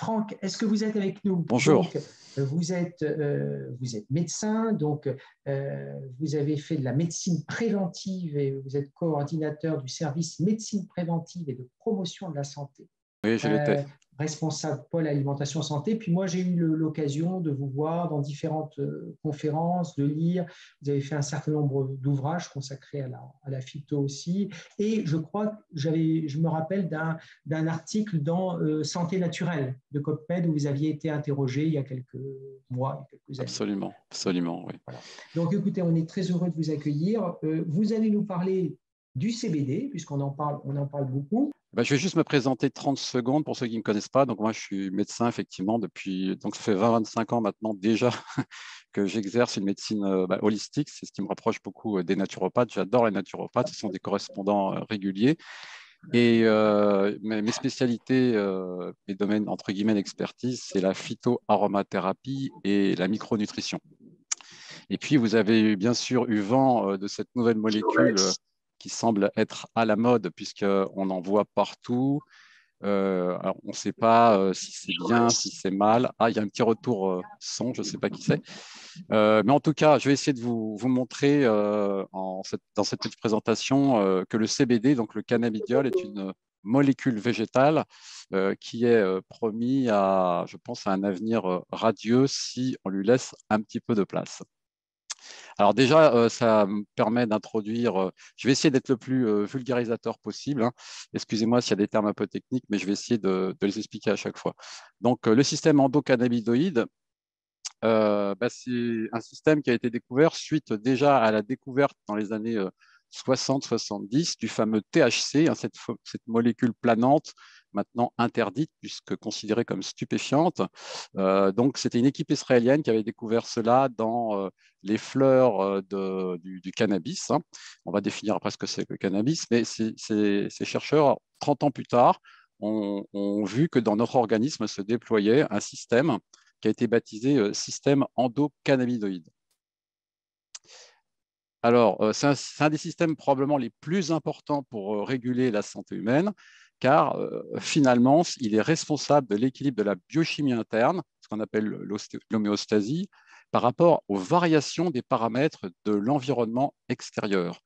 Franck, est-ce que vous êtes avec nous? Bonjour. Donc, vous êtes médecin, donc vous avez fait de la médecine préventive et vous êtes coordinateur du service médecine préventive et de promotion de la santé. Oui, je l'étais. Responsable pôle alimentation santé. Puis moi, j'ai eu l'occasion de vous voir dans différentes conférences, de lire. Vous avez fait un certain nombre d'ouvrages consacrés à la phyto aussi. Et je crois, je me rappelle d'un article dans Santé naturelle de COPMED où vous aviez été interrogé il y a quelques mois, quelques années. Absolument, absolument, oui. Voilà. Donc, écoutez, on est très heureux de vous accueillir. Vous allez nous parler du CBD, puisqu'on en parle beaucoup. Ben, je vais juste me présenter 30 secondes pour ceux qui ne me connaissent pas. Donc, moi, je suis médecin, effectivement, depuis. Donc, ça fait 20-25 ans maintenant déjà que j'exerce une médecine holistique. C'est ce qui me rapproche beaucoup des naturopathes. J'adore les naturopathes. Ce sont des correspondants réguliers. Et mes spécialités, mes domaines, entre guillemets, d'expertise, c'est la phytoaromathérapie et la micronutrition. Et puis, vous avez bien sûr eu vent de cette nouvelle molécule qui semble être à la mode puisqu'on en voit partout. Alors, on ne sait pas si c'est bien, si c'est mal. Ah, il y a un petit retour son, je ne sais pas qui c'est. Mais en tout cas, je vais essayer de vous montrer dans cette petite présentation que le CBD, donc le cannabidiol, est une molécule végétale qui est promis à, je pense, à un avenir radieux si on lui laisse un petit peu de place. Alors déjà, ça me permet d'introduire, je vais essayer d'être le plus vulgarisateur possible, hein. Excusez-moi s'il y a des termes un peu techniques, mais je vais essayer de les expliquer à chaque fois. Donc, le système endocannabinoïde, c'est un système qui a été découvert suite déjà à la découverte dans les années 60-70 du fameux THC, hein, cette molécule planante maintenant interdite puisque considérée comme stupéfiante. Donc, c'était une équipe israélienne qui avait découvert cela dans les fleurs du cannabis, hein. On va définir après ce que c'est que le cannabis, mais ces chercheurs, 30 ans plus tard, ont vu que dans notre organisme se déployait un système qui a été baptisé système endocannabinoïde. Alors, c'est un des systèmes probablement les plus importants pour réguler la santé humaine, car finalement, il est responsable de l'équilibre de la biochimie interne, ce qu'on appelle l'homéostasie, par rapport aux variations des paramètres de l'environnement extérieur.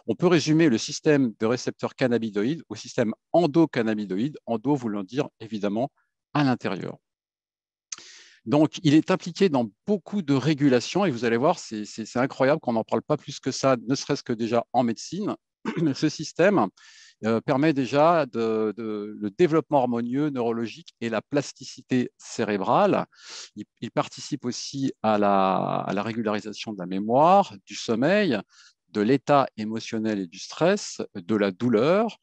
On peut résumer le système de récepteurs cannabinoïdes au système endocannabinoïde, endo voulant dire évidemment à l'intérieur. Donc, il est impliqué dans beaucoup de régulations et vous allez voir, c'est incroyable qu'on n'en parle pas plus que ça, ne serait-ce que déjà en médecine. Ce système permet déjà le développement harmonieux neurologique et la plasticité cérébrale. Il participe aussi à la régularisation de la mémoire, du sommeil, de l'état émotionnel et du stress, de la douleur,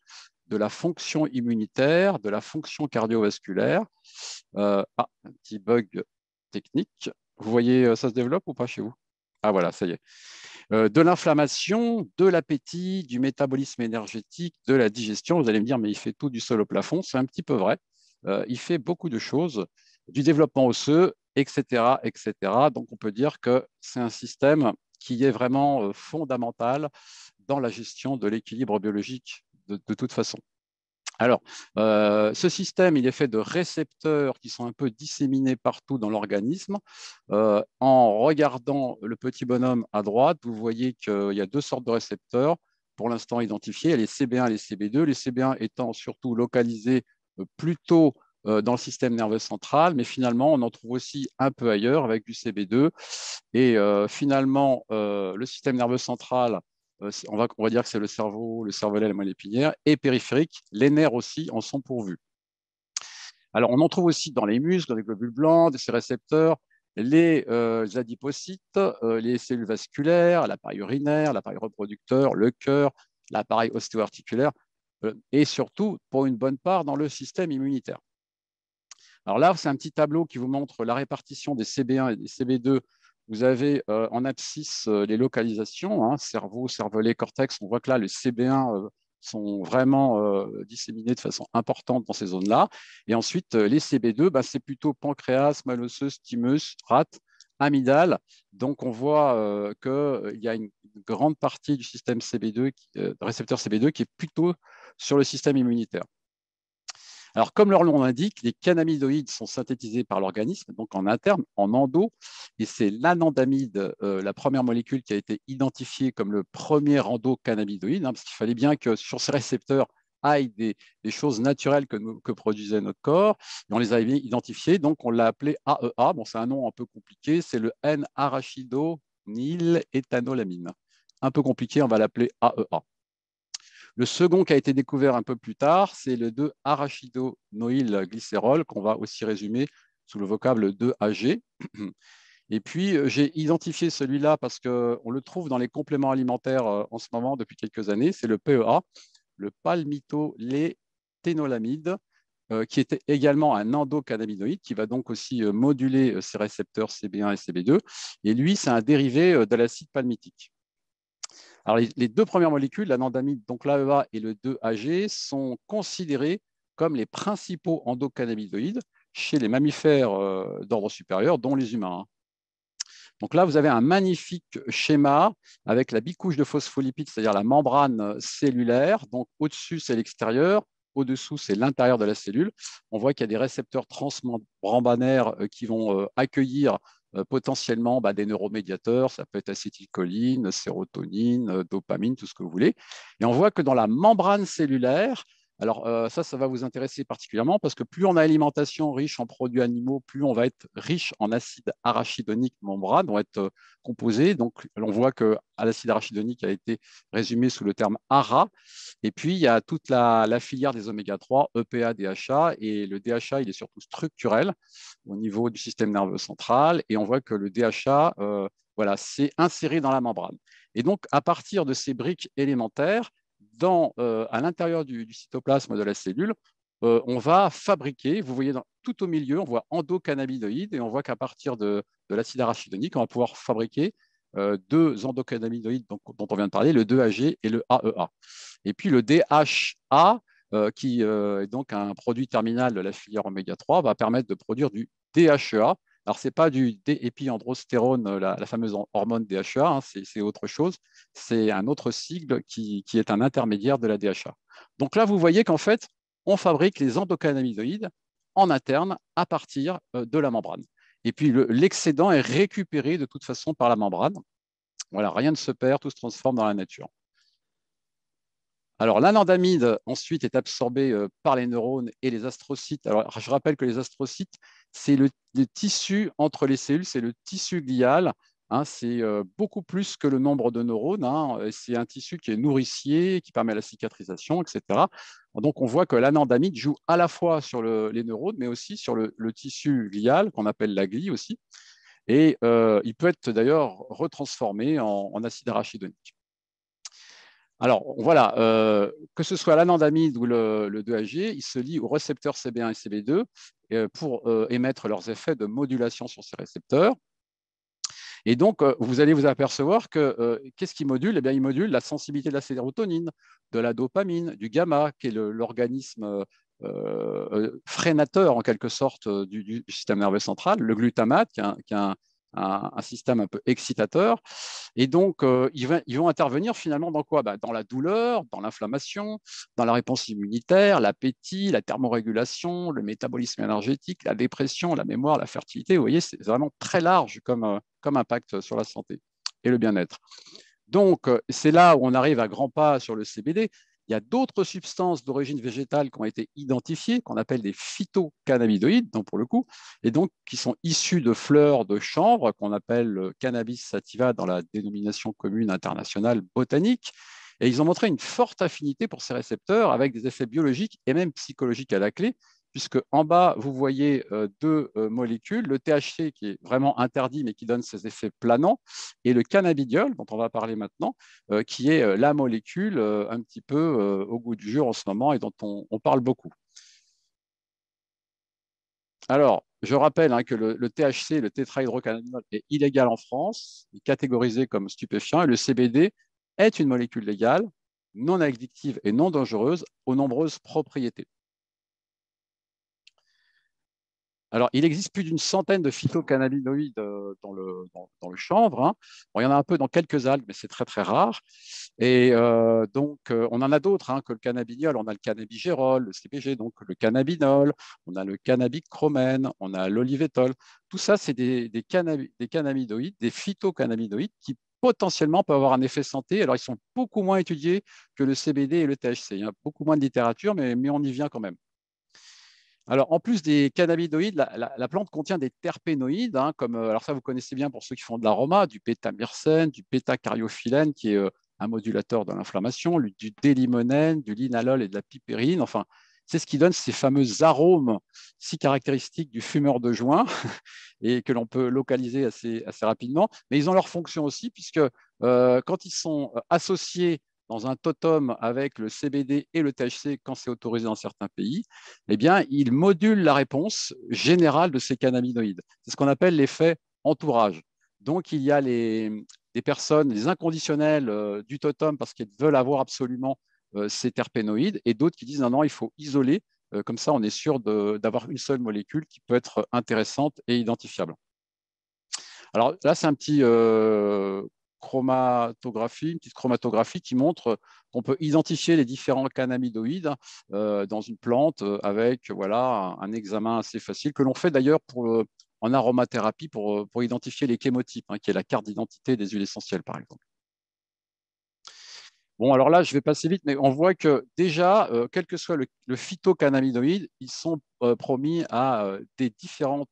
de la fonction immunitaire, de la fonction cardiovasculaire. Un petit bug technique. Vous voyez, ça se développe ou pas chez vous? Ah voilà, ça y est. De l'inflammation, de l'appétit, du métabolisme énergétique, de la digestion. Vous allez me dire, mais il fait tout du sol au plafond. C'est un petit peu vrai. Il fait beaucoup de choses, du développement osseux, etc., etc. Donc, on peut dire que c'est un système qui est vraiment fondamental dans la gestion de l'équilibre biologique de toute façon. Alors, ce système, il est fait de récepteurs qui sont un peu disséminés partout dans l'organisme. En regardant le petit bonhomme à droite, vous voyez qu'il y a deux sortes de récepteurs pour l'instant identifiés, les CB1 et les CB2. Les CB1 étant surtout localisés plutôt dans le système nerveux central, mais finalement, on en trouve aussi un peu ailleurs avec du CB2. Et finalement, le système nerveux central, on va dire que c'est le cerveau, le cervelet, la moelle épinière, et périphérique, les nerfs aussi en sont pourvus. Alors, on en trouve aussi dans les muscles, dans les globules blancs, ces récepteurs, les adipocytes, les cellules vasculaires, l'appareil urinaire, l'appareil reproducteur, le cœur, l'appareil ostéo-articulaire, et surtout, pour une bonne part, dans le système immunitaire. Alors là, c'est un petit tableau qui vous montre la répartition des CB1 et des CB2. Vous avez en abscisse les localisations, hein, cerveau, cervelet, cortex. On voit que là, les CB1 sont vraiment disséminés de façon importante dans ces zones-là. Et ensuite, les CB2, c'est plutôt pancréas, moelle osseuse, thymus, rate, amygdale. Donc, on voit qu'il y a une grande partie du système CB2, récepteur CB2, qui est plutôt sur le système immunitaire. Alors, comme leur nom l'indique, les cannabinoïdes sont synthétisés par l'organisme, donc en interne, en endo, et c'est l'anandamide, la première molécule qui a été identifiée comme le premier endocannabinoïde, parce qu'il fallait bien que sur ces récepteurs aillent des choses naturelles que produisait notre corps, et on les a identifiées, donc on l'a appelé AEA. Bon, c'est un nom un peu compliqué, c'est le N-arachidonyléthanolamine. Un peu compliqué, on va l'appeler AEA. Le second qui a été découvert un peu plus tard, c'est le 2-arachidonylglycérol, qu'on va aussi résumer sous le vocable 2-AG. Et puis, j'ai identifié celui-là parce qu'on le trouve dans les compléments alimentaires en ce moment depuis quelques années. C'est le PEA, le palmitoléthanolamide, qui était également un endocannabinoïde, qui va donc aussi moduler ces récepteurs CB1 et CB2. Et lui, c'est un dérivé de l'acide palmitique. Alors, les deux premières molécules, l'anandamide, donc l'AEA et le 2-AG, sont considérés comme les principaux endocannabinoïdes chez les mammifères d'ordre supérieur, dont les humains. Donc là, vous avez un magnifique schéma avec la bicouche de phospholipides, c'est-à-dire la membrane cellulaire. Donc au-dessus, c'est l'extérieur. Au-dessous, c'est l'intérieur de la cellule. On voit qu'il y a des récepteurs transmembranaires qui vont accueillir potentiellement des neuromédiateurs, ça peut être acétylcholine, sérotonine, dopamine, tout ce que vous voulez. Et on voit que dans la membrane cellulaire, alors ça va vous intéresser particulièrement parce que plus on a alimentation riche en produits animaux, plus on va être riche en acide arachidonique membrane, vont être composés. Donc on voit que l'acide arachidonique a été résumé sous le terme ARA. Et puis il y a toute la filière des oméga 3, EPA, DHA, et le DHA il est surtout structurel au niveau du système nerveux central. Et on voit que le DHA, voilà, c'est inséré dans la membrane. Et donc à partir de ces briques élémentaires, à l'intérieur du cytoplasme de la cellule, on va fabriquer, vous voyez tout au milieu, on voit endocannabinoïdes et on voit qu'à partir de l'acide arachidonique, on va pouvoir fabriquer deux endocannabinoïdes dont on vient de parler, le 2-AG et le AEA. Et puis le DHA, qui est donc un produit terminal de la filière oméga 3, va permettre de produire du DHEA. Alors, ce n'est pas du D-épiandrostérone, la fameuse hormone DHEA, c'est autre chose. C'est un autre sigle qui est un intermédiaire de la DHA. Donc là, vous voyez qu'en fait, on fabrique les endocannabinoïdes en interne à partir de la membrane. Et puis, l'excédent est récupéré de toute façon par la membrane. Voilà, rien ne se perd, tout se transforme dans la nature. Alors, l'anandamide, ensuite, est absorbé par les neurones et les astrocytes. Alors, je rappelle que les astrocytes, c'est le tissu entre les cellules, c'est le tissu glial. C'est beaucoup plus que le nombre de neurones. C'est un tissu qui est nourricier, qui permet la cicatrisation, etc. Donc, on voit que l'anandamide joue à la fois sur les neurones, mais aussi sur le tissu glial, qu'on appelle la glie aussi. Et il peut être d'ailleurs retransformé en acide arachidonique. Alors voilà, que ce soit l'anandamide ou le 2-AG, ils se lient aux récepteurs CB1 et CB2 pour émettre leurs effets de modulation sur ces récepteurs. Et donc, vous allez vous apercevoir que qu'est-ce qui module? Eh bien, il module la sensibilité de la sérotonine, de la dopamine, du gamma, qui est l'organisme freinateur en quelque sorte du système nerveux central, le glutamate, qui est un système un peu excitateur. Et donc, ils vont intervenir finalement dans quoi? Dans la douleur, dans l'inflammation, dans la réponse immunitaire, l'appétit, la thermorégulation, le métabolisme énergétique, la dépression, la mémoire, la fertilité. Vous voyez, c'est vraiment très large comme impact sur la santé et le bien-être. Donc, c'est là où on arrive à grands pas sur le CBD. Il y a d'autres substances d'origine végétale qui ont été identifiées, qu'on appelle des phytocannabinoïdes, donc pour le coup, et donc qui sont issues de fleurs de chanvre, qu'on appelle cannabis sativa dans la dénomination commune internationale botanique. Et ils ont montré une forte affinité pour ces récepteurs avec des effets biologiques et même psychologiques à la clé, puisque en bas, vous voyez deux molécules, le THC qui est vraiment interdit, mais qui donne ses effets planants, et le cannabidiol, dont on va parler maintenant, qui est la molécule un petit peu au goût du jour en ce moment et dont on parle beaucoup. Alors, je rappelle que le THC, le tétrahydrocannabinol, est illégal en France, est catégorisé comme stupéfiant, et le CBD est une molécule légale, non addictive et non dangereuse, aux nombreuses propriétés. Alors, il existe plus d'une centaine de phytocannabinoïdes dans le chanvre. Hein. Bon, il y en a un peu dans quelques algues, mais c'est très, très rare. Et donc, on en a d'autres hein, que le cannabidiol. On a le cannabigérol, le CBG, donc le cannabinol, on a le cannabichromène, on a l'olivétol. Tout ça, c'est des cannabinoïdes, des phytocannabinoïdes qui potentiellement peuvent avoir un effet santé. Alors, ils sont beaucoup moins étudiés que le CBD et le THC. Il y a beaucoup moins de littérature, mais on y vient quand même. Alors, en plus des cannabinoïdes, la plante contient des terpénoïdes, hein, comme, alors ça, vous connaissez bien pour ceux qui font de l'aroma, du pétamyrsène, du pétacariophyllène, qui est un modulateur de l'inflammation, du délimonène, du linalol et de la pipérine. Enfin, c'est ce qui donne ces fameux arômes si caractéristiques du fumeur de joint et que l'on peut localiser assez rapidement. Mais ils ont leur fonction aussi, puisque quand ils sont associés dans un totem avec le CBD et le THC quand c'est autorisé dans certains pays, eh bien, il module la réponse générale de ces cannabinoïdes. C'est ce qu'on appelle l'effet entourage. Donc, il y a les personnes, les inconditionnels du totem parce qu'ils veulent avoir absolument ces terpénoïdes et d'autres qui disent non, non, il faut isoler. Comme ça, on est sûr d'avoir une seule molécule qui peut être intéressante et identifiable. Alors là, c'est un petit une petite chromatographie qui montre qu'on peut identifier les différents cannabinoïdes dans une plante avec voilà, un examen assez facile que l'on fait d'ailleurs en aromathérapie pour identifier les chémotypes, hein, qui est la carte d'identité des huiles essentielles, par exemple. Bon, alors là, je vais passer vite, mais on voit que déjà, quel que soit le phytocannabinoïde, ils sont promis à des différents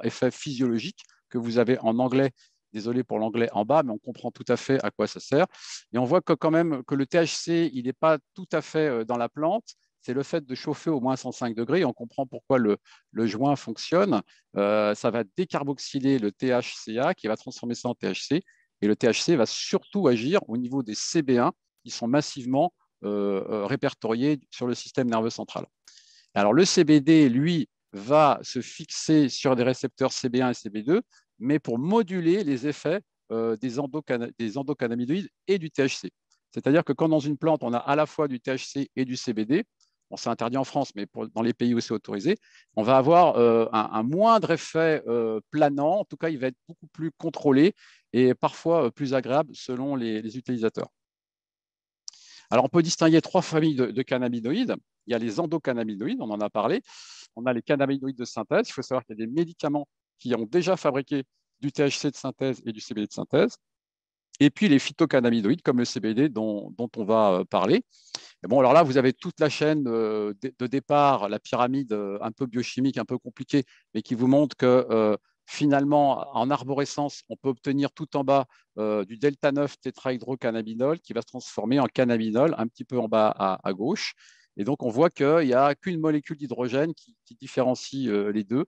effets physiologiques que vous avez en anglais. Désolé pour l'anglais en bas, mais on comprend tout à fait à quoi ça sert. Et on voit que quand même que le THC, il n'est pas tout à fait dans la plante. C'est le fait de chauffer au moins 105 degrés. Et on comprend pourquoi le joint fonctionne. Ça va décarboxyler le THCA qui va transformer ça en THC. Et le THC va surtout agir au niveau des CB1 qui sont massivement répertoriés sur le système nerveux central. Alors le CBD, lui, va se fixer sur des récepteurs CB1 et CB2, mais pour moduler les effets des endocannabinoïdes et du THC. C'est-à-dire que quand dans une plante, on a à la fois du THC et du CBD, bon, c'est interdit en France, mais dans les pays où c'est autorisé, on va avoir un moindre effet planant. En tout cas, il va être beaucoup plus contrôlé et parfois plus agréable selon les utilisateurs. Alors, on peut distinguer trois familles de cannabinoïdes. Il y a les endocannabinoïdes, on en a parlé. On a les cannabinoïdes de synthèse. Il faut savoir qu'il y a des médicaments qui ont déjà fabriqué du THC de synthèse et du CBD de synthèse. Et puis les phytocannabinoïdes, comme le CBD dont on va parler. Et bon, alors là, vous avez toute la chaîne de départ, la pyramide un peu biochimique, un peu compliquée, mais qui vous montre que finalement, en arborescence, on peut obtenir tout en bas du delta 9 tétrahydrocannabinol qui va se transformer en cannabinol un petit peu en bas à gauche. Et donc, on voit qu'il n'y a qu'une molécule d'hydrogène qui différencie les deux.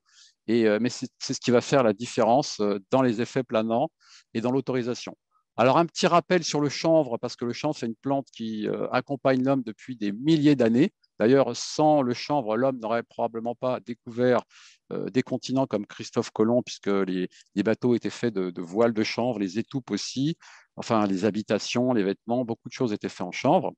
Mais c'est ce qui va faire la différence dans les effets planants et dans l'autorisation. Alors, un petit rappel sur le chanvre, parce que le chanvre, c'est une plante qui accompagne l'homme depuis des milliers d'années. D'ailleurs, sans le chanvre, l'homme n'aurait probablement pas découvert des continents comme Christophe Colomb, puisque les bateaux étaient faits de voiles de chanvre, les étoupes aussi, enfin les habitations, les vêtements, beaucoup de choses étaient faites en chanvre.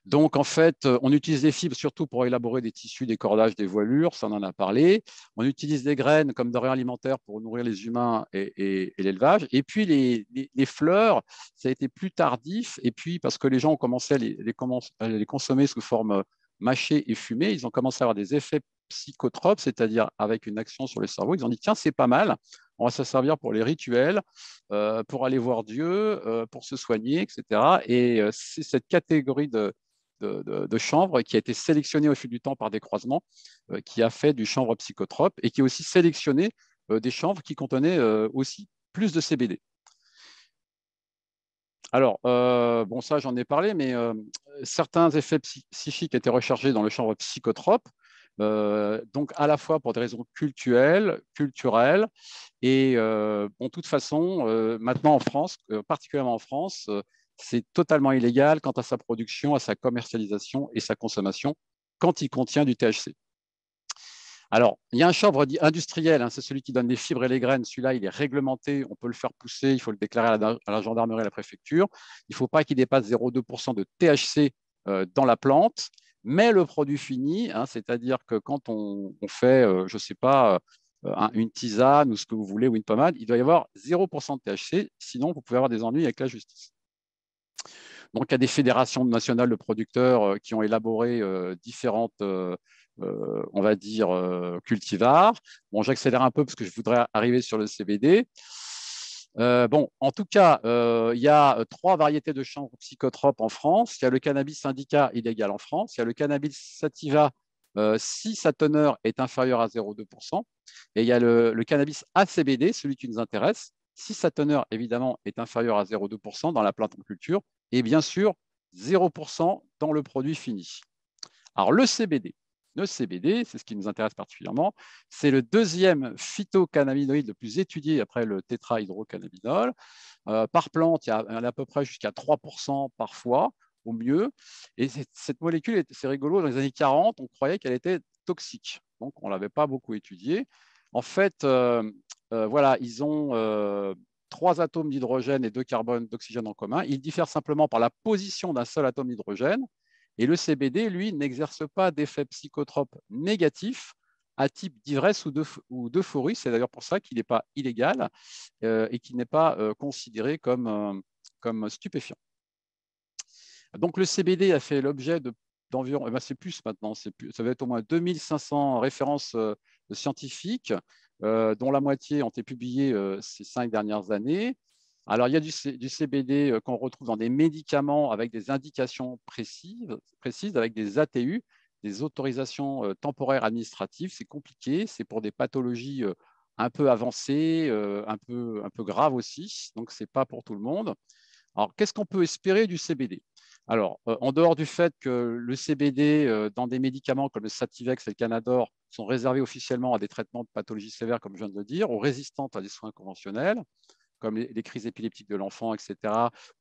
Donc, en fait, on utilise les fibres surtout pour élaborer des tissus, des cordages, des voilures, ça on en a parlé. On utilise les graines comme denrées alimentaires pour nourrir les humains et l'élevage. Et puis, les fleurs, ça a été plus tardif. Et puis, parce que les gens ont commencé à les consommer sous forme mâchée et fumée, ils ont commencé à avoir des effets psychotropes, c'est-à-dire avec une action sur le cerveau. Ils ont dit, tiens, c'est pas mal, on va s'en servir pour les rituels, pour aller voir Dieu, pour se soigner, etc. Et c'est cette catégorie de chanvre qui a été sélectionné au fil du temps par des croisements, qui a fait du chanvre psychotrope et qui a aussi sélectionné des chanvres qui contenaient aussi plus de CBD. Alors, bon, ça, j'en ai parlé, mais certains effets psychiques étaient recherchés dans le chanvre psychotrope, donc à la fois pour des raisons culturelles, et bon, de toute façon, maintenant en France, particulièrement en France, c'est totalement illégal quant à sa production, à sa commercialisation et sa consommation quand il contient du THC. Alors, il y a un chanvre dit industriel, hein, c'est celui qui donne les fibres et les graines. Celui-là, il est réglementé, on peut le faire pousser, il faut le déclarer à la gendarmerie, à la préfecture. Il ne faut pas qu'il dépasse 0,2% de THC dans la plante. Mais le produit fini, hein, c'est-à-dire que quand on fait, je ne sais pas, une tisane ou ce que vous voulez, ou une pommade, il doit y avoir 0% de THC, sinon vous pouvez avoir des ennuis avec la justice. Donc, il y a des fédérations nationales de producteurs qui ont élaboré différentes, on va dire, cultivars. Bon, j'accélère un peu parce que je voudrais arriver sur le CBD. Bon, en tout cas, il y a 3 variétés de chanvre psychotropes en France. Il y a le cannabis indica illégal en France. Il y a le cannabis sativa si sa teneur est inférieure à 0,2%. Et il y a le cannabis ACBD, celui qui nous intéresse, si sa teneur, évidemment, est inférieure à 0,2% dans la plante en culture, et bien sûr, 0% dans le produit fini. Alors, le CBD, c'est ce qui nous intéresse particulièrement, c'est le deuxième phytocannabinoïde le plus étudié après le tétrahydrocannabinol. Par plante, il y a à peu près jusqu'à 3% parfois, au mieux. Et cette molécule, c'est rigolo, dans les années 40, on croyait qu'elle était toxique. Donc, on ne l'avait pas beaucoup étudiée. En fait, voilà, ils ont 3 atomes d'hydrogène et 2 carbones d'oxygène en commun. Ils diffèrent simplement par la position d'un seul atome d'hydrogène. Et le CBD, lui, n'exerce pas d'effet psychotrope négatif à type d'ivresse ou d'euphorie. C'est d'ailleurs pour ça qu'il n'est pas illégal et qu'il n'est pas considéré comme stupéfiant. Donc, le CBD a fait l'objet d'environ, c'est plus maintenant, ça va être au moins 2500 références scientifiques, dont la moitié ont été publiées ces 5 dernières années. Alors, il y a du CBD qu'on retrouve dans des médicaments avec des indications précises avec des ATU, des autorisations temporaires administratives. C'est compliqué, c'est pour des pathologies un peu avancées, un peu graves aussi, donc ce n'est pas pour tout le monde. Alors, qu'est-ce qu'on peut espérer du CBD? Alors, en dehors du fait que le CBD dans des médicaments comme le Sativex et le Canador sont réservés officiellement à des traitements de pathologies sévères, comme je viens de le dire, ou résistantes à des soins conventionnels, comme les crises épileptiques de l'enfant, etc.,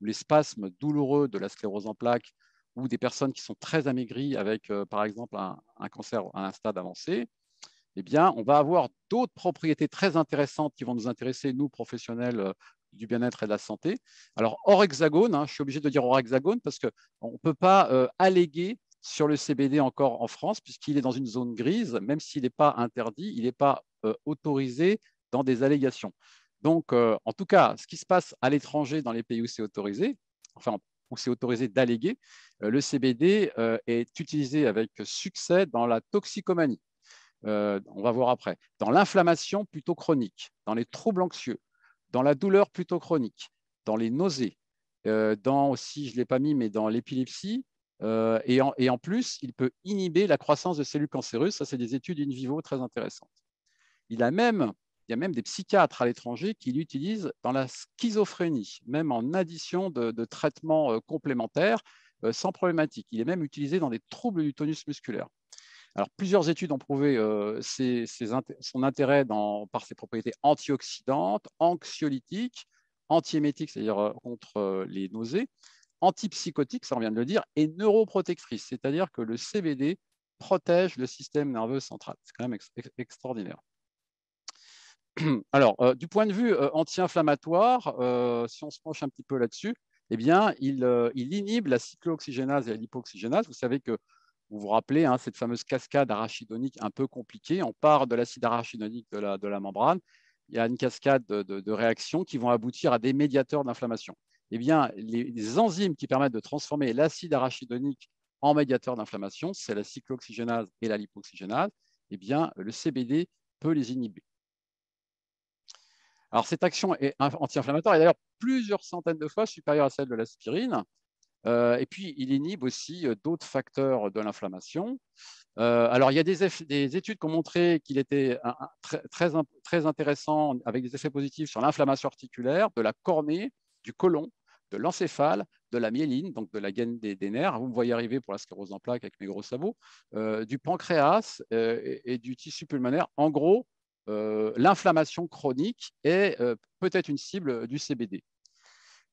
ou les spasmes douloureux de la sclérose en plaques, ou des personnes qui sont très amaigries avec, par exemple, un cancer à un stade avancé, eh bien, on va avoir d'autres propriétés très intéressantes qui vont nous intéresser, nous, professionnels du bien-être et de la santé. Alors, hors hexagone, je suis obligé de dire hors hexagone parce qu'on ne peut pas alléguer sur le CBD encore en France, puisqu'il est dans une zone grise, même s'il n'est pas interdit, il n'est pas autorisé dans des allégations. Donc, en tout cas, ce qui se passe à l'étranger dans les pays où c'est autorisé, enfin, où c'est autorisé d'alléguer, le CBD est utilisé avec succès dans la toxicomanie. On va voir après, dans l'inflammation plutôt chronique, dans les troubles anxieux, dans la douleur plutôt chronique, dans les nausées, dans aussi, je ne l'ai pas mis, mais dans l'épilepsie, et en plus, il peut inhiber la croissance de cellules cancéreuses. Ça, c'est des études in vivo très intéressantes. Il y a même des psychiatres à l'étranger qui l'utilisent dans la schizophrénie, même en addition de traitements complémentaires sans problématique. Il est même utilisé dans des troubles du tonus musculaire. Alors, plusieurs études ont prouvé son intérêt par ses propriétés antioxydantes, anxiolytiques, antiémétiques, c'est-à-dire contre les nausées, antipsychotiques, ça on vient de le dire, et neuroprotectrices, c'est-à-dire que le CBD protège le système nerveux central. C'est quand même extraordinaire. Alors, du point de vue anti-inflammatoire, si on se penche un petit peu là-dessus, eh bien, il inhibe la cyclooxygénase et la lipoxygénase. Vous savez que vous vous rappelez cette fameuse cascade arachidonique un peu compliquée. On part de l'acide arachidonique de la membrane. Il y a une cascade de réactions qui vont aboutir à des médiateurs d'inflammation. Eh bien, les enzymes qui permettent de transformer l'acide arachidonique en médiateur d'inflammation, c'est la cyclooxygénase et la lipoxygénase. Eh bien, le CBD peut les inhiber. Alors, cette action est anti-inflammatoire est d'ailleurs plusieurs centaines de fois supérieure à celle de l'aspirine. Et puis, il inhibe aussi d'autres facteurs de l'inflammation. Alors, il y a des études qui ont montré qu'il était très intéressant avec des effets positifs sur l'inflammation articulaire, de la cornée, du côlon, de l'encéphale, de la myéline, donc de la gaine des nerfs. Vous me voyez arriver pour la sclérose en plaques avec mes gros sabots, du pancréas et du tissu pulmonaire. En gros, l'inflammation chronique est peut-être une cible du CBD.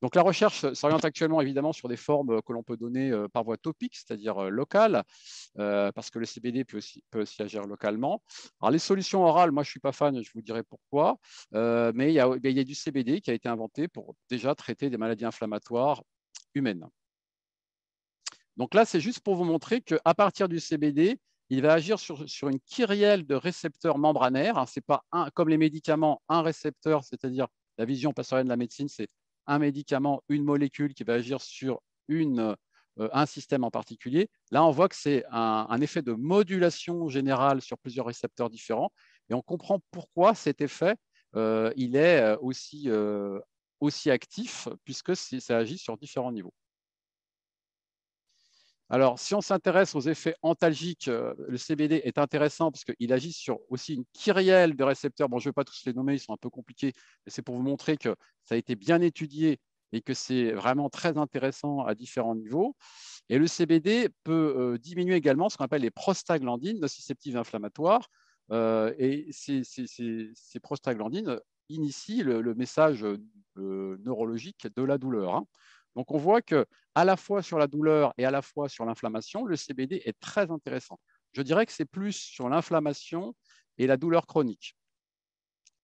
Donc, la recherche s'oriente actuellement évidemment sur des formes que l'on peut donner par voie topique, c'est-à-dire locale, parce que le CBD peut aussi agir localement. Alors, les solutions orales, moi, je ne suis pas fan, je vous dirai pourquoi, mais il y a du CBD qui a été inventé pour déjà traiter des maladies inflammatoires humaines. Donc là, c'est juste pour vous montrer qu'à partir du CBD, il va agir sur une kyrielle de récepteurs membranaires. Hein, ce n'est pas comme les médicaments, un récepteur, c'est-à-dire la vision pastorielle de la médecine, c'est un médicament, une molécule qui va agir sur un système en particulier. Là, on voit que c'est un effet de modulation générale sur plusieurs récepteurs différents. Et on comprend pourquoi cet effet il est aussi actif, puisque ça agit sur différents niveaux. Alors, si on s'intéresse aux effets antalgiques, le CBD est intéressant parce qu'il agit sur aussi une kyrielle de récepteurs. Bon, je ne vais pas tous les nommer, ils sont un peu compliqués, mais c'est pour vous montrer que ça a été bien étudié et que c'est vraiment très intéressant à différents niveaux. Et le CBD peut diminuer également ce qu'on appelle les prostaglandines nociceptives inflammatoires. Et ces prostaglandines initient le message neurologique de la douleur. Hein. Donc, on voit que à la fois sur la douleur et à la fois sur l'inflammation, le CBD est très intéressant. Je dirais que c'est plus sur l'inflammation et la douleur chronique.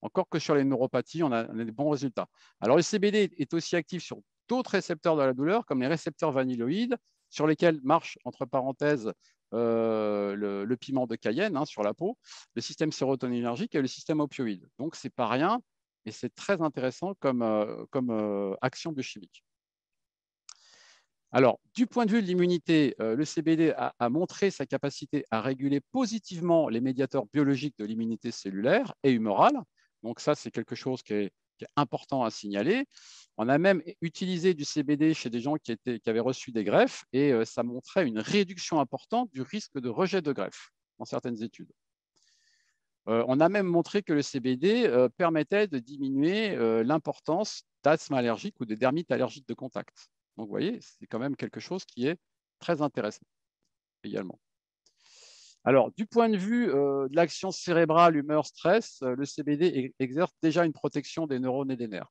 Encore que sur les neuropathies, on a des bons résultats. Alors, le CBD est aussi actif sur d'autres récepteurs de la douleur, comme les récepteurs vanilloïdes, sur lesquels marche, entre parenthèses, le piment de Cayenne hein, sur la peau, le système sérotoninergique et le système opioïde. Donc, ce n'est pas rien et c'est très intéressant comme action biochimique. Alors, du point de vue de l'immunité, le CBD a montré sa capacité à réguler positivement les médiateurs biologiques de l'immunité cellulaire et humorale. Donc ça, c'est quelque chose qui est important à signaler. On a même utilisé du CBD chez des gens qui avaient reçu des greffes et ça montrait une réduction importante du risque de rejet de greffe dans certaines études. On a même montré que le CBD permettait de diminuer l'importance d'asthme allergique ou de dermite allergique de contact. Donc, vous voyez, c'est quand même quelque chose qui est très intéressant également. Alors, du point de vue de l'action cérébrale, humeur, stress, le CBD exerce déjà une protection des neurones et des nerfs.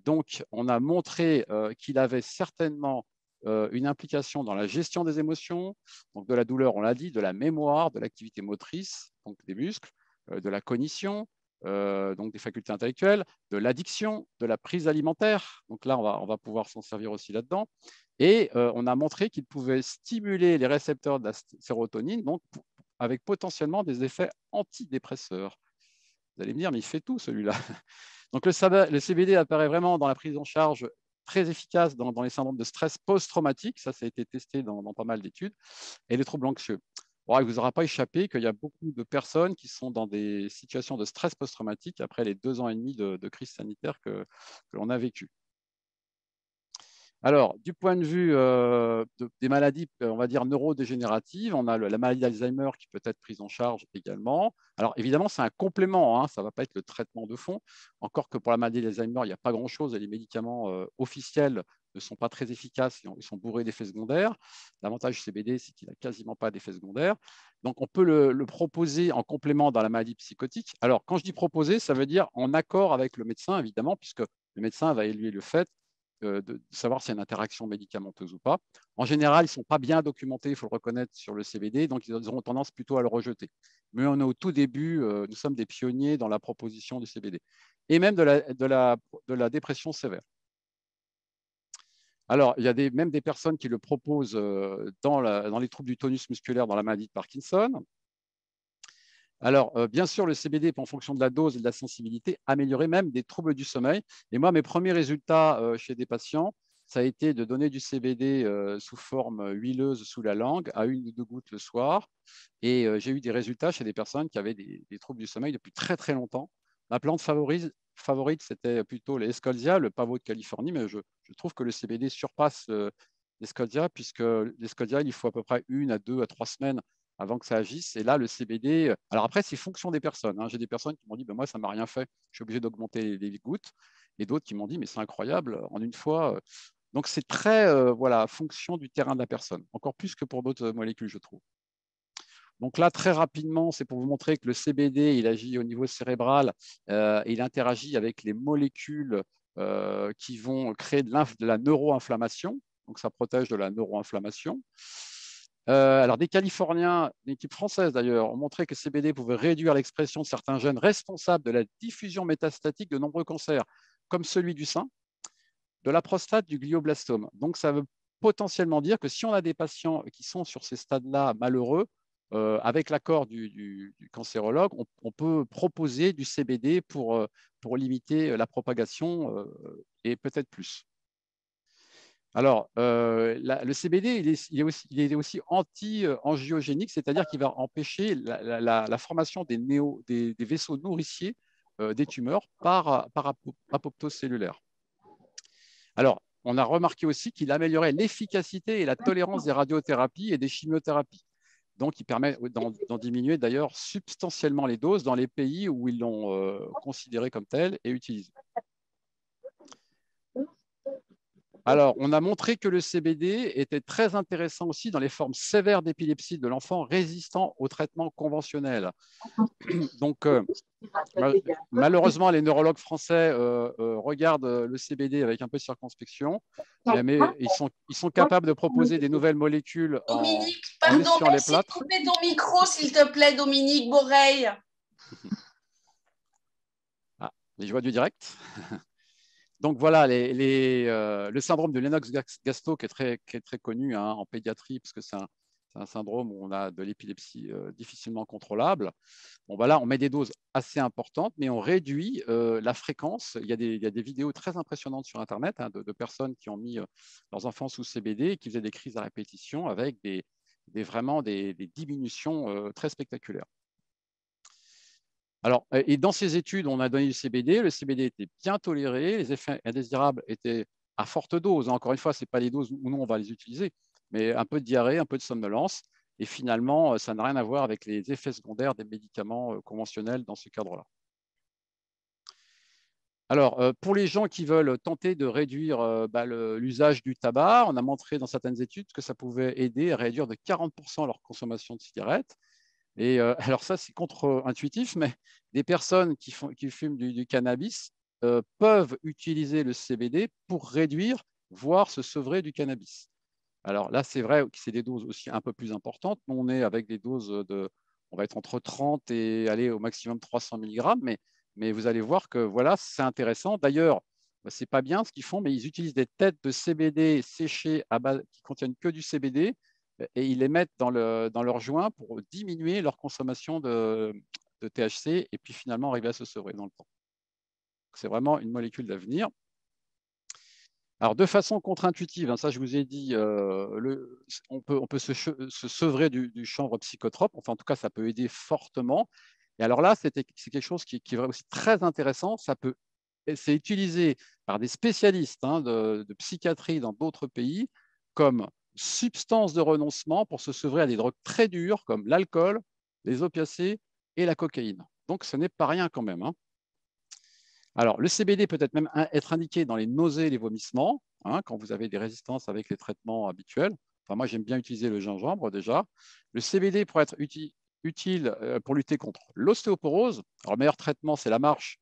Donc, on a montré qu'il avait certainement une implication dans la gestion des émotions, donc de la douleur, on l'a dit, de la mémoire, de l'activité motrice, donc des muscles, de la cognition, donc des facultés intellectuelles, de l'addiction, de la prise alimentaire. Donc là, on va pouvoir s'en servir aussi là-dedans. Et on a montré qu'il pouvait stimuler les récepteurs de la sérotonine, donc avec potentiellement des effets antidépresseurs. Vous allez me dire, mais il fait tout celui-là. Donc le CBD apparaît vraiment dans la prise en charge très efficace dans les syndromes de stress post-traumatique. Ça a été testé dans pas mal d'études. Et les troubles anxieux. Bon, il ne vous aura pas échappé qu'il y a beaucoup de personnes qui sont dans des situations de stress post-traumatique après les 2 ans et demi de crise sanitaire que l'on a vécu. Alors, du point de vue des maladies, on va dire, neurodégénératives, on a la maladie d'Alzheimer qui peut être prise en charge également. Alors, évidemment, c'est un complément, hein, ça ne va pas être le traitement de fond. Encore que pour la maladie d'Alzheimer, il n'y a pas grand-chose et les médicaments officiels ne sont pas très efficaces, ils sont bourrés d'effets secondaires. L'avantage du CBD, c'est qu'il n'a quasiment pas d'effets secondaires. Donc, on peut le proposer en complément dans la maladie psychotique. Alors, quand je dis proposer, ça veut dire en accord avec le médecin, évidemment, puisque le médecin va évaluer le fait de savoir s'il y a une interaction médicamenteuse ou pas. En général, ils ne sont pas bien documentés, il faut le reconnaître, sur le CBD, donc ils auront tendance plutôt à le rejeter. Mais on est au tout début, nous sommes des pionniers dans la proposition du CBD, et même de la dépression sévère. Alors, il y a même des personnes qui le proposent dans les troubles du tonus musculaire dans la maladie de Parkinson. Alors, bien sûr, le CBD peut, en fonction de la dose et de la sensibilité, améliorer même des troubles du sommeil. Et moi, mes premiers résultats chez des patients, ça a été de donner du CBD sous forme huileuse sous la langue à 1 ou 2 gouttes le soir. Et j'ai eu des résultats chez des personnes qui avaient des troubles du sommeil depuis très, très longtemps. Ma plante favorite, c'était plutôt les Escoldia, le pavot de Californie, mais je trouve que le CBD surpasse l'Escoldia, puisque l'Escoldia, il faut à peu près 1 à 2 à 3 semaines avant que ça agisse. Et là, le CBD, alors après, c'est fonction des personnes. Hein. J'ai des personnes qui m'ont dit, ben moi, ça ne m'a rien fait, je suis obligé d'augmenter les gouttes. Et d'autres qui m'ont dit, mais c'est incroyable, en une fois. Donc, c'est très voilà, fonction du terrain de la personne, encore plus que pour d'autres molécules, je trouve. Donc là, très rapidement, c'est pour vous montrer que le CBD, il agit au niveau cérébral, il interagit avec les molécules qui vont créer de la neuroinflammation. Donc, ça protège de la neuroinflammation. Alors, des Californiens, une équipe française d'ailleurs, ont montré que le CBD pouvait réduire l'expression de certains gènes responsables de la diffusion métastatique de nombreux cancers, comme celui du sein, de la prostate, du glioblastome. Donc, ça veut potentiellement dire que si on a des patients qui sont sur ces stades-là malheureux, avec l'accord du cancérologue, on peut proposer du CBD pour limiter la propagation et peut-être plus. Alors, le CBD, il est aussi anti-angiogénique, c'est-à-dire qu'il va empêcher la formation des vaisseaux nourriciers des tumeurs par apoptose cellulaire. Alors, on a remarqué aussi qu'il améliorait l'efficacité et la tolérance des radiothérapies et des chimiothérapies. Donc, il permet d'en diminuer d'ailleurs substantiellement les doses dans les pays où ils l'ont considéré comme tel et utilisé. Alors, on a montré que le CBD était très intéressant aussi dans les formes sévères d'épilepsie de l'enfant résistant au traitement conventionnel. Donc, malheureusement, les neurologues français regardent le CBD avec un peu de circonspection, mais ils sont capables de proposer des nouvelles molécules Dominique, en pardon, essuyant les plâtres. couper ton micro, s'il te plaît, Dominique Boreille. Ah, les joies du direct. Donc voilà, le syndrome de Lennox-Gastaut qui est très connu en pédiatrie, parce que c'est un syndrome où on a de l'épilepsie difficilement contrôlable. Bon, voilà, on met des doses assez importantes, mais on réduit la fréquence. Il y a des vidéos très impressionnantes sur Internet de personnes qui ont mis leurs enfants sous CBD et qui faisaient des crises à répétition avec vraiment des diminutions très spectaculaires. Alors, et dans ces études, on a donné du CBD. Le CBD était bien toléré. Les effets indésirables étaient à forte dose. Encore une fois, ce n'est pas les doses où nous, on va les utiliser, mais un peu de diarrhée, un peu de somnolence. Et finalement, ça n'a rien à voir avec les effets secondaires des médicaments conventionnels dans ce cadre-là. Alors, pour les gens qui veulent tenter de réduire l'usage du tabac, on a montré dans certaines études que ça pouvait aider à réduire de 40% leur consommation de cigarettes. Et alors ça, c'est contre-intuitif, mais des personnes qui fument du cannabis peuvent utiliser le CBD pour réduire, voire se sevrer du cannabis. Alors là, c'est vrai que c'est des doses aussi un peu plus importantes. Nous, on est avec des doses on va être entre 30 et aller au maximum 300 mg, mais vous allez voir que voilà, c'est intéressant. D'ailleurs, c'est pas bien ce qu'ils font, mais ils utilisent des têtes de CBD séchées qui contiennent que du CBD et ils les mettent dans leur joint pour diminuer leur consommation de THC et puis finalement arriver à se sevrer dans le temps. C'est vraiment une molécule d'avenir. Alors, de façon contre-intuitive, ça je vous ai dit, on peut se sevrer du chanvre psychotrope. Enfin, en tout cas, ça peut aider fortement. Et alors là, c'est quelque chose qui est aussi très intéressant. C'est utilisé par des spécialistes de psychiatrie dans d'autres pays comme substance de renoncement pour se sevrer à des drogues très dures comme l'alcool, les opiacés et la cocaïne. Donc, ce n'est pas rien quand même. Alors, le CBD peut être même être indiqué dans les nausées et les vomissements, quand vous avez des résistances avec les traitements habituels. Enfin, moi, j'aime bien utiliser le gingembre déjà. Le CBD pourrait être utile pour lutter contre l'ostéoporose. Alors, le meilleur traitement, c'est la marche,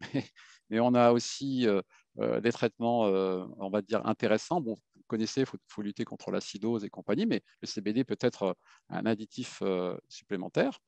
mais on a aussi des traitements, on va dire, intéressants. Bon, vous connaissez, il faut lutter contre l'acidose et compagnie, mais le CBD peut être un additif supplémentaire.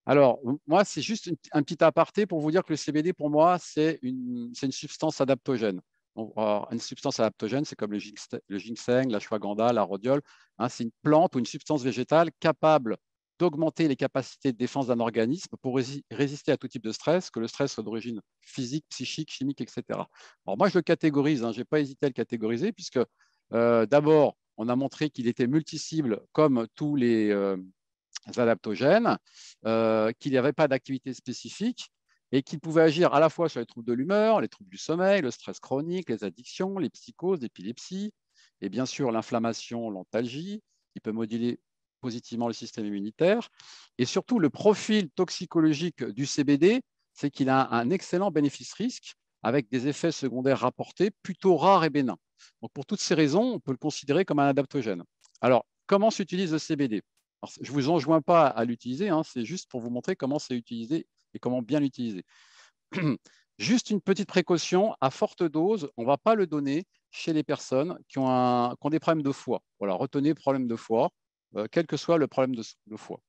Alors, moi, c'est juste un petit aparté pour vous dire que le CBD, pour moi, c'est une substance adaptogène. Donc, une substance adaptogène, c'est comme le ginseng, l'ashwagandha, la rhodiole. C'est une plante ou une substance végétale capable d'augmenter les capacités de défense d'un organisme pour résister à tout type de stress, que le stress soit d'origine physique, psychique, chimique, etc. Alors, moi, je le catégorise, je n'ai pas hésité à le catégoriser, puisque d'abord, on a montré qu'il était multi-cible comme tous les adaptogènes, qu'il n'y avait pas d'activité spécifique et qu'il pouvait agir à la fois sur les troubles de l'humeur, les troubles du sommeil, le stress chronique, les addictions, les psychoses, l'épilepsie et bien sûr l'inflammation, l'antalgie. Il peut moduler positivement le système immunitaire. Et surtout, le profil toxicologique du CBD, c'est qu'il a un excellent bénéfice-risque avec des effets secondaires rapportés plutôt rares et bénins. Donc, pour toutes ces raisons, on peut le considérer comme un adaptogène. Alors, comment s'utilise le CBD? Alors, je ne vous enjoins pas à l'utiliser, c'est juste pour vous montrer comment c'est utilisé et comment bien l'utiliser. Juste une petite précaution, à forte dose, on ne va pas le donner chez les personnes qui ont des problèmes de foie. Voilà, retenez problème de foie, quel que soit le problème de foie.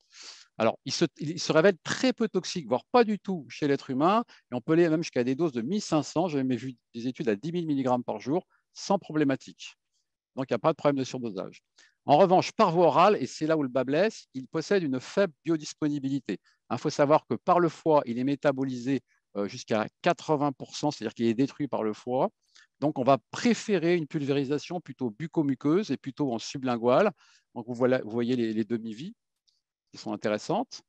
Alors, il se révèle très peu toxique, voire pas du tout chez l'être humain, et on peut aller même jusqu'à des doses de 1500, j'ai même vu des études à 10 000 mg par jour, sans problématique. Donc, il n'y a pas de problème de surdosage. En revanche, par voie orale, et c'est là où le bât blesse, il possède une faible biodisponibilité. Il faut savoir que par le foie, il est métabolisé jusqu'à 80%, c'est-à-dire qu'il est détruit par le foie. Donc, on va préférer une pulvérisation plutôt bucco-muqueuse et plutôt en sublingual. Donc, vous voyez les demi-vies qui sont intéressantes.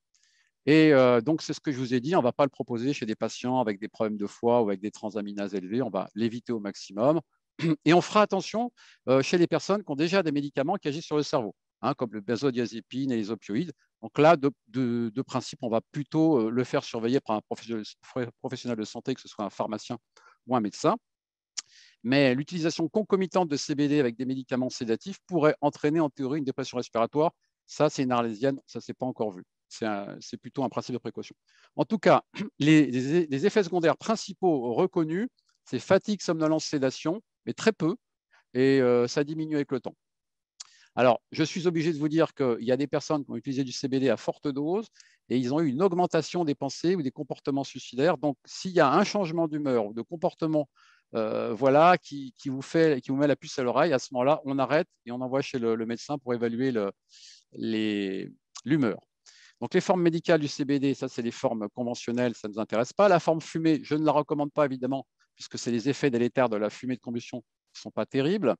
Et donc, c'est ce que je vous ai dit, on ne va pas le proposer chez des patients avec des problèmes de foie ou avec des transaminases élevées, on va l'éviter au maximum. Et on fera attention chez les personnes qui ont déjà des médicaments qui agissent sur le cerveau, hein, comme le benzodiazépine et les opioïdes. Donc là, de principe, on va plutôt le faire surveiller par un professionnel de santé, que ce soit un pharmacien ou un médecin. Mais l'utilisation concomitante de CBD avec des médicaments sédatifs pourrait entraîner en théorie une dépression respiratoire. Ça, c'est une arlésienne, ça ne s'est pas encore vu. C'est plutôt un principe de précaution. En tout cas, les effets secondaires principaux reconnus, c'est fatigue, somnolence, sédation, mais très peu, et ça diminue avec le temps. Alors, je suis obligé de vous dire qu'il y a des personnes qui ont utilisé du CBD à forte dose et ils ont eu une augmentation des pensées ou des comportements suicidaires. Donc, s'il y a un changement d'humeur ou de comportement voilà, qui vous met la puce à l'oreille, à ce moment-là, on arrête et on envoie chez le médecin pour évaluer l'humeur. Donc, les formes médicales du CBD, ça, c'est les formes conventionnelles, ça ne nous intéresse pas. La forme fumée, je ne la recommande pas, évidemment, puisque c'est les effets délétères de la fumée de combustion qui ne sont pas terribles.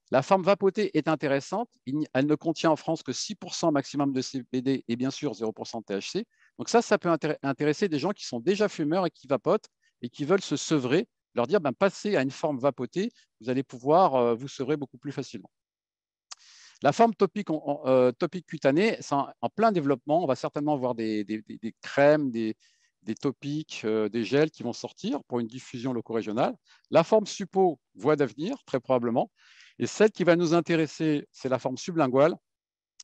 La forme vapotée est intéressante. Elle ne contient en France que 6% maximum de CBD et bien sûr 0% de THC. Donc ça peut intéresser des gens qui sont déjà fumeurs et qui vapotent et qui veulent se sevrer, leur dire passez à une forme vapotée, vous allez pouvoir vous sevrer beaucoup plus facilement. La forme topique cutanée, c'est en plein développement. On va certainement voir des crèmes, des topiques, des gels qui vont sortir pour une diffusion loco-régionale. La forme suppo, voie d'avenir, très probablement. Et celle qui va nous intéresser, c'est la forme sublinguale,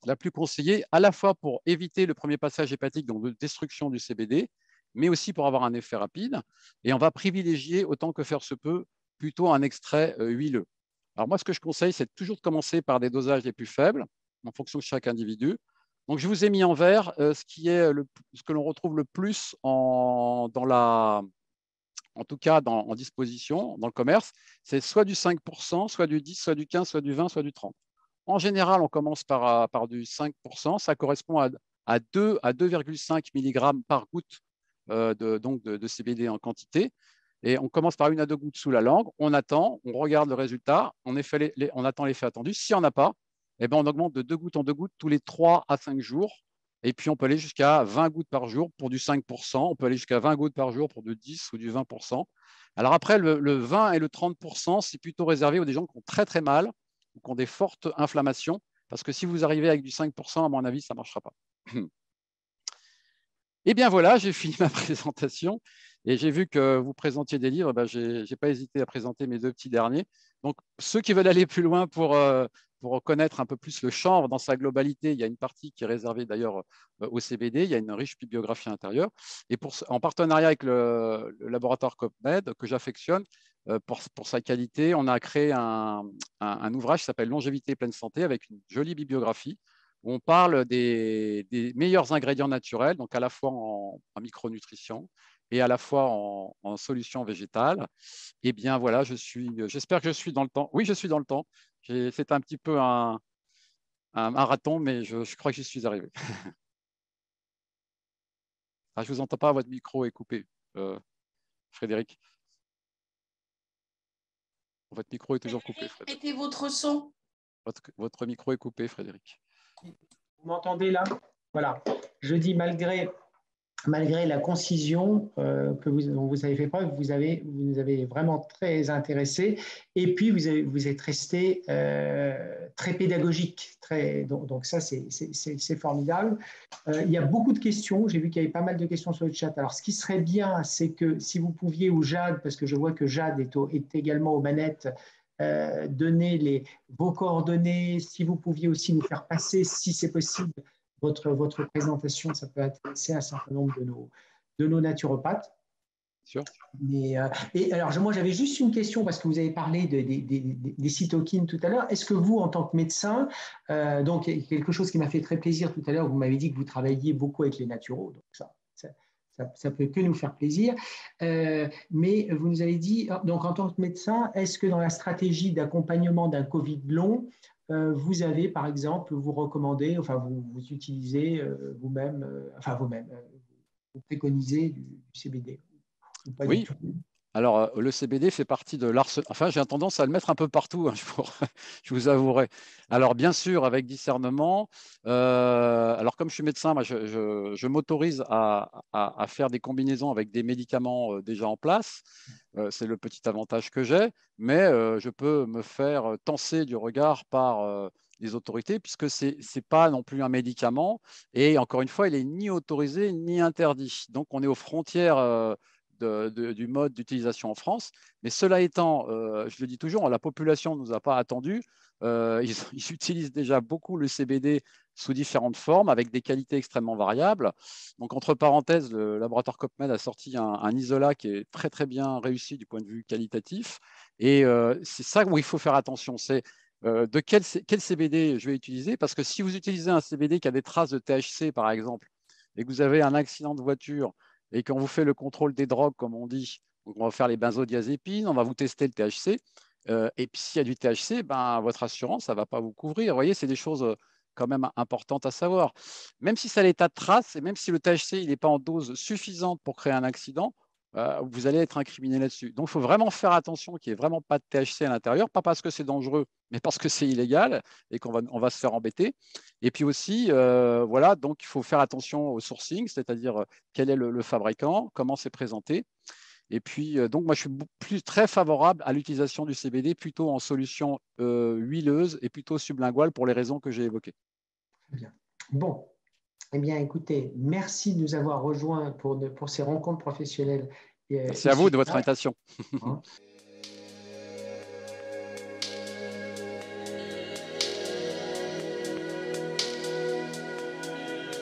la plus conseillée, à la fois pour éviter le premier passage hépatique, donc de destruction du CBD, mais aussi pour avoir un effet rapide. Et on va privilégier, autant que faire se peut, plutôt un extrait huileux. Alors moi, ce que je conseille, c'est toujours de commencer par des dosages les plus faibles, en fonction de chaque individu. Donc, je vous ai mis en vert ce que l'on retrouve le plus en tout cas en disposition, dans le commerce, c'est soit du 5%, soit du 10%, soit du 15%, soit du 20%, soit du 30%. En général, on commence par du 5%. Ça correspond à 2 à 2,5 mg par goutte de CBD en quantité. Et on commence par 1 à 2 gouttes sous la langue. On attend, on regarde le résultat, on attend l'effet attendu. Si on n'a pas, eh ben on augmente de 2 gouttes en 2 gouttes tous les 3 à 5 jours. Et puis, on peut aller jusqu'à 20 gouttes par jour pour du 5%. On peut aller jusqu'à 20 gouttes par jour pour du 10 ou du 20%. Alors après, le 20 et le 30%, c'est plutôt réservé aux des gens qui ont très, très mal ou qui ont des fortes inflammations. Parce que si vous arrivez avec du 5%, à mon avis, ça ne marchera pas. Eh bien voilà, j'ai fini ma présentation et j'ai vu que vous présentiez des livres. Je n'ai pas hésité à présenter mes 2 petits derniers. Donc, ceux qui veulent aller plus loin pour connaître un peu plus le chanvre dans sa globalité, il y a une partie qui est réservée d'ailleurs au CBD. Il y a une riche bibliographie intérieure. Et en partenariat avec le laboratoire COPMED, que j'affectionne pour sa qualité, on a créé un ouvrage qui s'appelle Longévité et pleine santé avec une jolie bibliographie où on parle des meilleurs ingrédients naturels, donc à la fois en micronutrition et à la fois en solutions végétales. Eh bien voilà, j'espère que je suis dans le temps. Oui, je suis dans le temps. C'est un petit peu un marathon, mais je crois que j'y suis arrivé. Je ne vous entends pas, votre micro est coupé, Frédéric. Votre micro est toujours coupé, Frédéric. Mettez votre son. Votre micro est coupé, Frédéric. Vous m'entendez là? Voilà. Je dis malgré la concision dont vous avez fait preuve, vous nous avez vraiment très intéressés. Et puis, vous êtes resté très pédagogique. Donc ça, c'est formidable. Il y a beaucoup de questions. J'ai vu qu'il y avait pas mal de questions sur le chat. Alors, ce qui serait bien, c'est que si vous pouviez, ou Jade, parce que je vois que Jade est également aux manettes, donner vos coordonnées. Si vous pouviez aussi nous faire passer, si c'est possible, votre présentation, ça peut intéresser un certain nombre de nos naturopathes. Sure. Et alors, moi, j'avais juste une question parce que vous avez parlé des cytokines tout à l'heure. Est-ce que vous, en tant que médecin, donc quelque chose qui m'a fait très plaisir tout à l'heure, vous m'avez dit que vous travailliez beaucoup avec les naturaux, donc ça peut que nous faire plaisir. Mais vous nous avez dit, donc en tant que médecin, est-ce que dans la stratégie d'accompagnement d'un Covid long, vous avez, par exemple, vous recommandez, enfin, vous utilisez vous-même, vous préconisez du CBD ou pas du Oui. tout? Alors, le CBD fait partie de l'arsenal. Enfin, j'ai tendance à le mettre un peu partout, hein, je vous avouerai. Alors, bien sûr, avec discernement. Alors, comme je suis médecin, moi, je m'autorise à faire des combinaisons avec des médicaments déjà en place. C'est le petit avantage que j'ai. Mais je peux me faire tancer du regard par les autorités, puisque ce n'est pas non plus un médicament. Et encore une fois, il n'est ni autorisé ni interdit. Donc, on est aux frontières du mode d'utilisation en France. Mais cela étant, je le dis toujours, la population ne nous a pas attendu. Ils utilisent déjà beaucoup le CBD sous différentes formes, avec des qualités extrêmement variables. Donc, entre parenthèses, le laboratoire Copmed a sorti un isolat qui est très, très bien réussi du point de vue qualitatif. Et c'est ça où il faut faire attention. C'est de quel CBD je vais utiliser. Parce que si vous utilisez un CBD qui a des traces de THC, par exemple, et que vous avez un accident de voiture, et quand vous fait le contrôle des drogues, comme on dit, donc on va faire les benzodiazépines, on va vous tester le THC. Et puis s'il y a du THC, ben, votre assurance, ça ne va pas vous couvrir. Vous voyez, c'est des choses quand même importantes à savoir. Même si ça a l'état de trace, et même si le THC n'est pas en dose suffisante pour créer un accident, vous allez être incriminé là-dessus. Donc il faut vraiment faire attention qu'il n'y ait vraiment pas de THC à l'intérieur, pas parce que c'est dangereux, mais parce que c'est illégal et on va se faire embêter. Et puis aussi, voilà, donc il faut faire attention au sourcing, c'est-à-dire quel est le fabricant, comment c'est présenté. Et puis, donc moi, je suis très favorable à l'utilisation du CBD plutôt en solution huileuse et plutôt sublinguale pour les raisons que j'ai évoquées. Bien. Bon, eh bien, écoutez, merci de nous avoir rejoints pour ces rencontres professionnelles. Merci à vous de votre invitation.